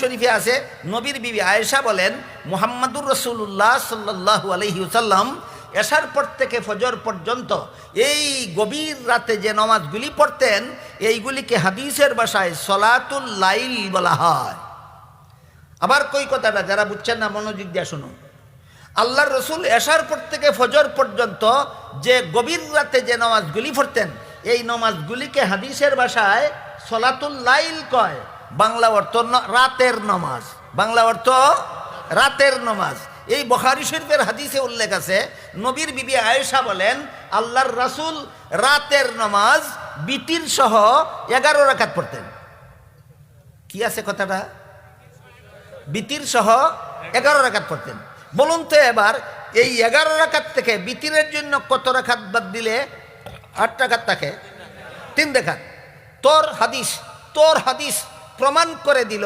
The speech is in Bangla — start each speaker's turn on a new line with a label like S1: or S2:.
S1: শরীফে আছে, নবীর বিবি আয়েশা বলেন মুহাম্মাদুর রাসূলুল্লাহ সাল্লাল্লাহু আলাইহি ওয়াসাল্লাম এশার পর থেকে ফজর পর্যন্ত এই গভীর রাতে যে নামাজগুলি পড়তেন এইগুলিকে হাদিসের ভাষায় সলাতুল লাইল বলা হয়। আবার কই কথাটা যারা বুঝছেন না মনোযোগ দিয়ে শুনুন। আল্লাহর রসুল এশার পর থেকে ফজর পর্যন্ত যে গভীর রাতে যে নামাজগুলি পড়তেন এই নামাজগুলিকে হাদিসের ভাষায় সলাতুল লাইল কয়। বাংলা অর্থ রাতের নামাজ, বাংলা অর্থ রাতের নামাজ। এই বুখারী শরীফের হাদিসে উল্লেখ আছে, নবীর বিবি আয়েশা বলেন আল্লাহর রাসূল রাতের নামাজ বিতির সহ 11 রাকাত পড়তেন। কি আছে কথাটা? বিতির সহ 11 রাকাত পড়তেন। বলুন তো এবার এই 11 রাকাত থেকে বিতিরের জন্য কত রাকাত বাদ দিলে 8 রাকাত থাকে? 3 রাকাত। তোর হাদিস প্রমাণ করে দিল